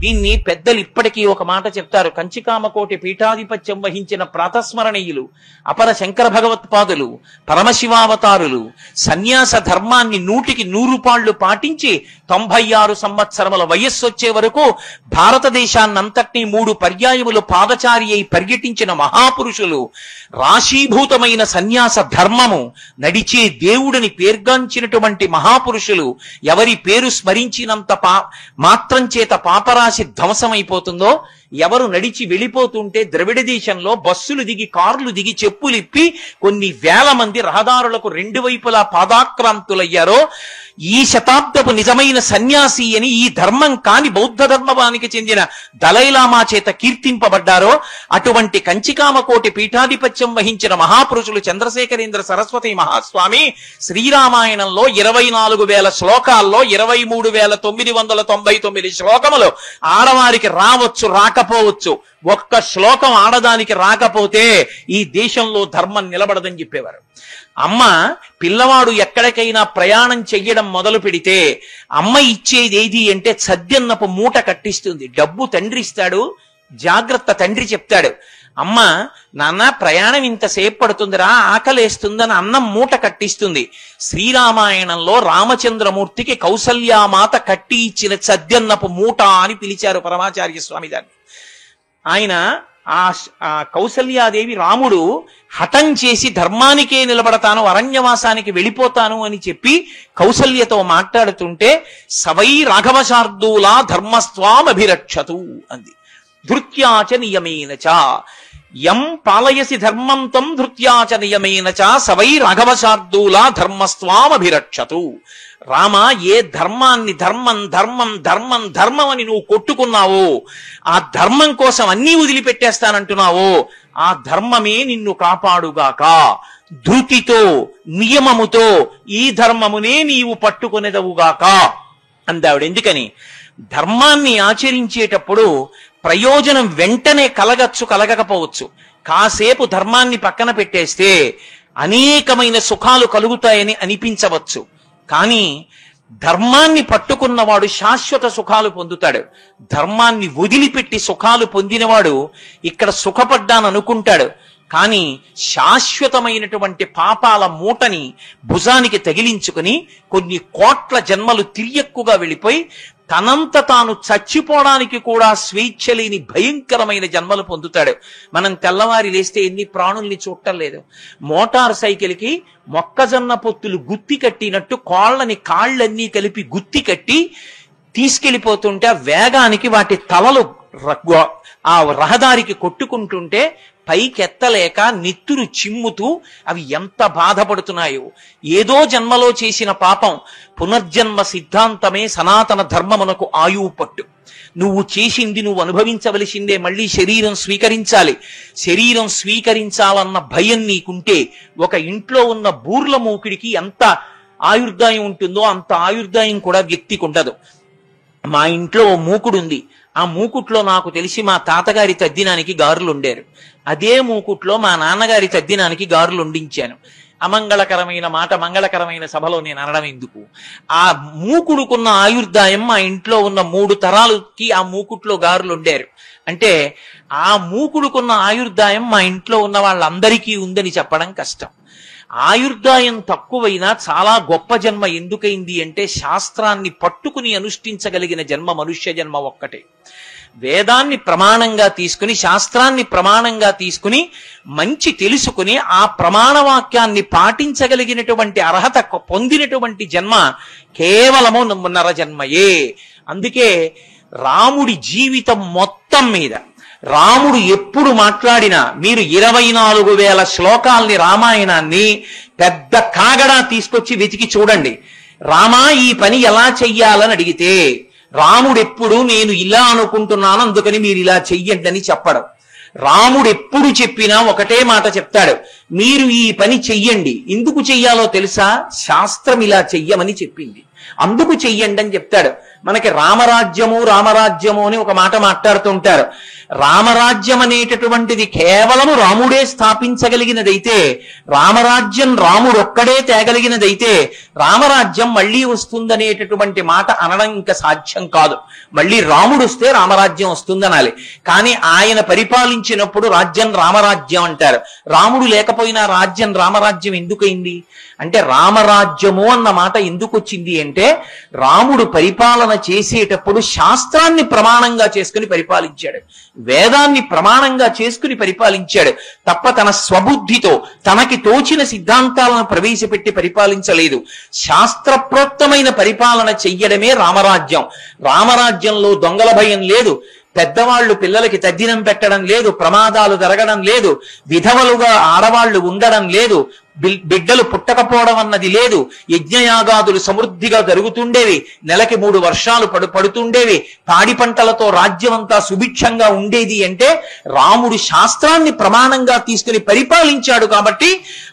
దీన్ని పెద్దలు ఇప్పటికీ ఒక మాట చెప్తారు. కంచికామకోటి పీఠాధిపత్యం వహించిన ప్రాతస్మరణీయులు అపర శంకర భగవత్పాదులు పరమశివావతారులు సన్యాస ధర్మాన్ని 100కి 100 పాళ్లు పాటించి 96 సంవత్సరముల వయస్సు వచ్చే వరకు భారతదేశాన్నంతటినీ 3 పర్యాయములు పాదచారి అయి పర్యటించిన మహాపురుషులు, రాశీభూతమైన సన్యాస ధర్మము నడిచే దేవుడిని పేర్గాంచినటువంటి మహాపురుషులు, ఎవరి పేరు స్మరించినంత మాత్రం చేత పాపరాశి ధ్వంసమైపోతుందో, ఎవరు నడిచి వెళ్ళిపోతుంటే ద్రవిడ దేశంలో బస్సులు దిగి కార్లు దిగి చెప్పులిప్పి కొన్ని వేల మంది రహదారులకు 2 వైపులా పాదాక్రాంతులయ్యారో, ఈ శతాబ్దపు నిజమైన సన్యాసి అని ఈ ధర్మం కాని బౌద్ధ ధర్మవానికి చెందిన దలైలామా చేత కీర్తింపబడ్డారో, అటువంటి కంచికామకోటి పీఠాధిపత్యం వహించిన మహాపురుషులు చంద్రశేఖరేంద్ర సరస్వతి మహాస్వామి శ్రీరామాయణంలో 24,000 శ్లోకాల్లో 23,999 శ్లోకములు ఆడవారికి రావచ్చు రాకపోవచ్చు, ఒక్క శ్లోకం ఆడదానికి రాకపోతే ఈ దేశంలో ధర్మం నిలబడదని చెప్పేవారు. అమ్మ పిల్లవాడు ఎక్కడికైనా ప్రయాణం చెయ్యడం మొదలు పెడితే అమ్మ ఇచ్చేది ఏది అంటే సద్యన్నపు మూట కట్టిస్తుంది. డబ్బు తండ్రి ఇస్తాడు, జాగ్రత్త తండ్రి చెప్తాడు. అమ్మ నాన్న ప్రయాణం ఇంతసేపు పడుతుందిరా, ఆకలేస్తుందని అన్నం మూట కట్టిస్తుంది. శ్రీరామాయణంలో రామచంద్రమూర్తికి కౌసల్యామాత కట్టి ఇచ్చిన సద్యన్నపు మూట అని పిలిచారు పరమాచార్య స్వామి దాన్ని. ఆయన ఆ కౌసల్యాదేవి రాముడు హఠం చేసి ధర్మానికే నిలబడతాను, అరణ్యవాసానికి వెళ్ళిపోతాను అని చెప్పి కౌసల్యతో మాట్లాడుతుంటే సవై రాఘవశార్దూలా ధర్మస్వామభిరక్షతు అంది. ధృత్యాచ నియమేనచ యం పాలయసి ధర్మం తం ధృత్యాచ నియమేనచ సవై రాఘవశార్దూలా ధర్మస్వామభిరక్షతు. రామ, ఏ ధర్మాన్ని ధర్మం ధర్మం ధర్మం ధర్మం అని నువ్వు కొట్టుకున్నావో, ఆ ధర్మం కోసం అన్నీ వదిలిపెట్టేస్తానంటున్నావో, ఆ ధర్మమే నిన్ను కాపాడుగాక. ధృతితో నియమముతో ఈ ధర్మమునే నీవు పట్టుకొనేదవుగాక అందావిడ. ఎందుకని? ధర్మాన్ని ఆచరించేటప్పుడు ప్రయోజనం వెంటనే కలగచ్చు కలగకపోవచ్చు. కాసేపు ధర్మాన్ని పక్కన పెట్టేస్తే అనేకమైన సుఖాలు కలుగుతాయని అనిపించవచ్చు. కానీ ధర్మాన్ని పట్టుకున్నవాడు శాశ్వత సుఖాలు పొందుతాడు. ధర్మాన్ని వదిలిపెట్టి సుఖాలు పొందినవాడు ఇక్కడ సుఖపడ్డాను అనుకుంటాడు, కానీ శాశ్వతమైనటువంటి పాపాల మూటని భుజానికి తగిలించుకుని కొన్ని కోట్ల జన్మలు తిరియక్కుగా వెళ్ళిపోయి తనంత తాను చచ్చిపోవడానికి కూడా స్వేచ్ఛ లేని భయంకరమైన జన్మలు పొందుతాడు. మనం తెల్లవారి లేస్తే ఎన్ని ప్రాణుల్ని చూడటం లేదు. మోటార్ సైకిల్కి మొక్కజొన్న పొత్తులు గుత్తి కట్టినట్టు కాళ్ళన్నీ కలిపి గుత్తి కట్టి తీసుకెళ్లిపోతుంటే ఆ వేగానికి వాటి తలలు ఆ రహదారికి కొట్టుకుంటుంటే పైకెత్తలేక నెత్తురు చిమ్ముతూ అవి ఎంత బాధపడుతున్నాయో. ఏదో జన్మలో చేసిన పాపం పునర్జన్మ సిద్ధాంతమే సనాతన ధర్మమునకు ఆయువు పట్టు. నువ్వు చేసింది నువ్వు అనుభవించవలసిందే, మళ్ళీ శరీరం స్వీకరించాలి. శరీరం స్వీకరించాలన్న భయం నీకుంటే ఒక ఇంట్లో ఉన్న బూర్ల మూకిడికి ఎంత ఆయుర్దాయం ఉంటుందో అంత ఆయుర్దాయం కూడా వ్యక్తికి ఉండదు. మా ఇంట్లో ఓ మూకుడుంది. ఆ మూకుట్లో నాకు తెలిసి మా తాతగారి తద్దినానికి గారులు ఉండారు. అదే మూకుట్లో మా నాన్నగారి తద్దినానికి గారులు వండించాను. అమంగళకరమైన మాట మంగళకరమైన సభలో నేను అనడం ఎందుకు? ఆ మూకుడుకున్న ఆయుర్దాయం మా ఇంట్లో ఉన్న 3 తరాలకి ఆ మూకుట్లో గారులు ఉండారు. అంటే ఆ మూకుడుకున్న ఆయుర్దాయం మా ఇంట్లో ఉన్న వాళ్ళందరికీ ఉందని చెప్పడం కష్టం. ఆయుర్దాయం తక్కువైనా చాలా గొప్ప జన్మ ఎందుకైంది అంటే శాస్త్రాన్ని పట్టుకుని అనుష్ఠించగలిగిన జన్మ మనుష్య జన్మ ఒక్కటే. వేదాన్ని ప్రమాణంగా తీసుకుని శాస్త్రాన్ని ప్రమాణంగా తీసుకుని మంచి తెలుసుకుని ఆ ప్రమాణ వాక్యాన్ని పాటించగలిగినటువంటి అర్హత పొందినటువంటి జన్మ కేవలము నరజన్మయే. అందుకే రాముడి జీవితం మొత్తం మీద రాముడు ఎప్పుడు మాట్లాడినా మీరు 24,000 శ్లోకాల్ని రామాయణాన్ని పెద్ద కాగడా తీసుకొచ్చి వెతికి చూడండి. రామా ఈ పని ఎలా చెయ్యాలని అడిగితే రాముడెప్పుడు నేను ఇలా అనుకుంటున్నాను అందుకని మీరు ఇలా చెయ్యండి అని చెప్పడం. రాముడెప్పుడు చెప్పినా ఒకటే మాట చెప్తాడు, మీరు ఈ పని చెయ్యండి. ఎందుకు చెయ్యాలో తెలుసా? శాస్త్రం ఇలా చెయ్యమని చెప్పింది, అందుకు చెయ్యండి అని చెప్తాడు. మనకి రామరాజ్యము రామరాజ్యము అని ఒక మాట మాట్లాడుతుంటారు. రామరాజ్యం అనేటటువంటిది కేవలము రాముడే స్థాపించగలిగినదైతే, రామరాజ్యం రాముడొక్కడే తేగలిగినదైతే రామరాజ్యం మళ్ళీ వస్తుందనేటటువంటి మాట అనడం ఇంకా సాధ్యం కాదు. మళ్ళీ రాముడు వస్తే రామరాజ్యం వస్తుందనాలి. కానీ ఆయన పరిపాలించినప్పుడు రాజ్యం రామరాజ్యం అంటారు. రాముడు లేకపోయినా రాజ్యం రామరాజ్యం ఎందుకైంది అంటే, రామరాజ్యము అన్న మాట ఎందుకు వచ్చింది అంటే, రాముడు పరిపాలన చేసేటప్పుడు శాస్త్రాన్ని ప్రమాణంగా చేసుకుని పరిపాలించాడు, వేదాన్ని ప్రమాణంగా చేసుకుని పరిపాలించాడు తప్ప తన స్వబుద్ధితో తనకి తోచిన సిద్ధాంతాలను ప్రవేశపెట్టి పరిపాలించలేదు. శాస్త్రప్రోక్తమైన పరిపాలన చెయ్యడమే రామరాజ్యం. రామరాజ్యంలో దొంగల భయం లేదు, పెద్దవాళ్లు పిల్లలకి తద్దినం పెట్టడం లేదు, ప్రమాదాలు జరగడం లేదు, విధవలుగా ఆడవాళ్లు ఉండడం లేదు, బిడ్డలు పుట్టకపోవడం అన్నది లేదు, యజ్ఞయాగాదులు సమృద్ధిగా జరుగుతుండేవి, నెలకి 3 వర్షాలు పడుతుండేవి, పాడి పంటలతో రాజ్యమంతా సుభిక్షంగా ఉండేది. అంటే రాముడు శాస్త్రాన్ని ప్రమాణంగా తీసుకుని పరిపాలించాడు కాబట్టి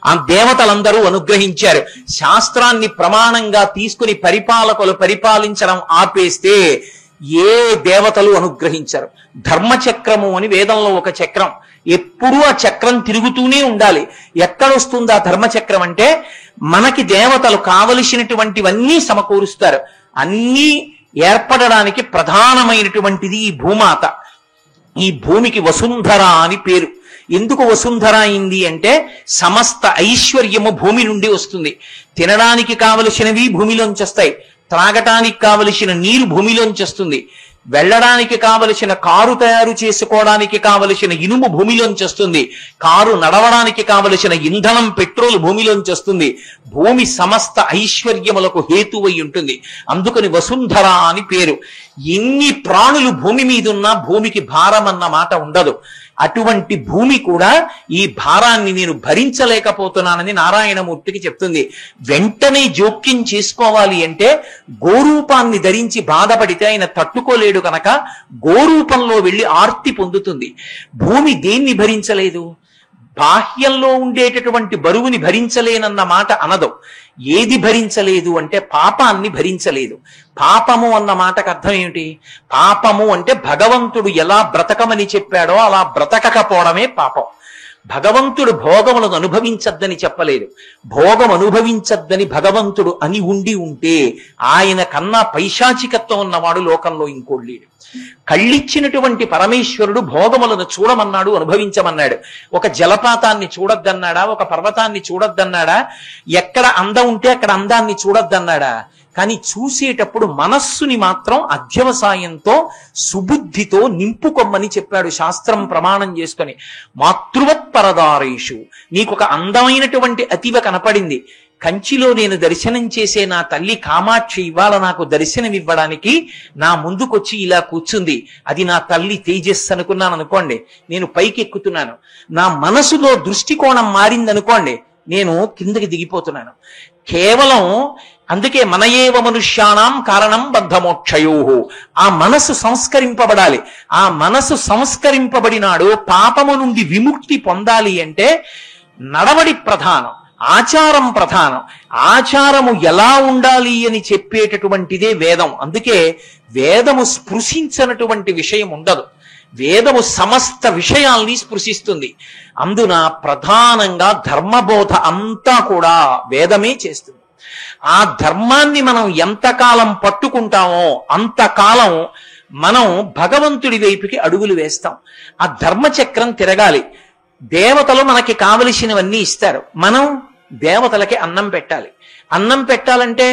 ఆ దేవతలందరూ అనుగ్రహించారు. శాస్త్రాన్ని ప్రమాణంగా తీసుకుని పరిపాలకులు పరిపాలించడం ఆపేస్తే ఏ దేవతలు అనుగ్రహించరు. ధర్మచక్రము అని వేదంలో ఒక చక్రం, ఎప్పుడూ ఆ చక్రం తిరుగుతూనే ఉండాలి. ఎక్కడొస్తుంది ఆ ధర్మచక్రం అంటే, మనకి దేవతలు కావలసినటువంటివన్నీ సమకూరుస్తారు. అన్నీ ఏర్పడడానికి ప్రధానమైనటువంటిది ఈ భూమాత. ఈ భూమికి వసుంధర అని పేరు. ఎందుకు వసుంధర అయింది అంటే, సమస్త ఐశ్వర్యము భూమి నుండి వస్తుంది. తినడానికి కావలసినవి భూమిలోంచి వస్తాయి, త్రాగటానికి కావలసిన నీరు భూమిలోంచి వస్తుంది, వెళ్ళడానికి కావలసిన కారు తయారు చేసుకోవడానికి కావలసిన ఇనుము భూమిలోంచి వస్తుంది, కారు నడవడానికి కావలసిన ఇంధనం పెట్రోల్ భూమిలోంచి వస్తుంది. భూమి సమస్త ఐశ్వర్యములకు హేతువై ఉంటుంది. అందుకని వసుంధర అని పేరు. ఎన్ని ప్రాణులు భూమి మీద ఉన్నా భూమికి భారం అన్న మాట ఉండదు. అటువంటి భూమి కూడా ఈ భారాన్ని నేను భరించలేకపోతున్నానని నారాయణమూర్తికి చెప్తుంది. వెంటనే జోక్యం చేసుకోవాలి అంటే, గోరూపాన్ని ధరించి బాధపడితే ఆయన తట్టుకోలేడు కనుక గోరూపంలో వెళ్ళి ఆర్తి పొందుతుంది. భూమి దేన్ని భరించలేదు? బాహ్యంలో ఉండేటటువంటి బరువుని భరించలేనన్న మాట అనదు. ఏది భరించలేదు అంటే పాపాన్ని భరించలేదు. పాపము అన్న మాటకు అర్థం ఏమిటి? పాపము అంటే భగవంతుడు ఎలా బ్రతకమని చెప్పాడో అలా బ్రతకకపోవడమే పాపం. భగవంతుడు భోగములను అనుభవించద్దని చెప్పలేదు. భోగం అనుభవించద్దని భగవంతుడు అని ఉంటే ఆయన కన్నా పైశాచికత్వం ఉన్నవాడు లోకంలో ఇంకోడు లేడు. కళ్ళిచ్చినటువంటి పరమేశ్వరుడు భోగములను చూడమన్నాడు, అనుభవించమన్నాడు. ఒక జలపాతాన్ని చూడొద్దన్నాడా? ఒక పర్వతాన్ని చూడొద్దన్నాడా? ఎక్కడ అందం ఉంటే అక్కడ అందాన్ని చూడొద్దన్నాడా? కానీ చూసేటప్పుడు మనస్సుని మాత్రం అధ్యవసాయంతో సుబుద్ధితో నింపుకొమ్మని చెప్పాడు శాస్త్రం ప్రమాణం చేసుకొని. మాతృవత్పరదారేషు, నీకొక అందమైనటువంటి అతివ కనపడింది, కంచిలో నేను దర్శనం చేసే నా తల్లి కామాక్షి ఇవాళ నాకు దర్శనమివ్వడానికి నా ముందుకొచ్చి ఇలా కూర్చుంది, అది నా తల్లి తేజస్సు అనుకున్నాను అనుకోండి, నేను పైకి ఎక్కుతున్నాను. నా మనసులో దృష్టికోణం మారిందనుకోండి, నేను కిందకి దిగిపోతున్నాను. కేవలం అందుకే మనయేవ మనుష్యానాం కారణం బద్ధమోక్షయోహు, ఆ మనసు సంస్కరింపబడాలి. ఆ మనసు సంస్కరింపబడినాడు పాపము నుండి విముక్తి పొందాలి అంటే నడవడి ప్రధానం, ఆచారం ప్రధానం. ఆచారము ఎలా ఉండాలి అని చెప్పేటటువంటిదే వేదం. అందుకే వేదము స్పృశించినటువంటి విషయం ఉండదు. వేదము సమస్త విషయాల్ని స్పృశిస్తుంది. అందున ప్రధానంగా ధర్మబోధ అంతా కూడా వేదమే చేస్తుంది. ఆ ధర్మాన్ని మనం ఎంతకాలం పట్టుకుంటామో అంతకాలం మనం భగవంతుడి వైపుకి అడుగులు వేస్తాం. ఆ ధర్మచక్రం తిరగాలి. దేవతలు మనకి కావలసినవన్నీ ఇస్తారు, మనం దేవతలకి అన్నం పెట్టాలి. అన్నం పెట్టాలంటే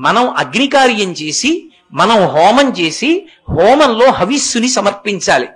మనం అగ్నికార్యం చేసి, మనం హోమం చేసి హోమంలో హవిస్సుని సమర్పించాలి.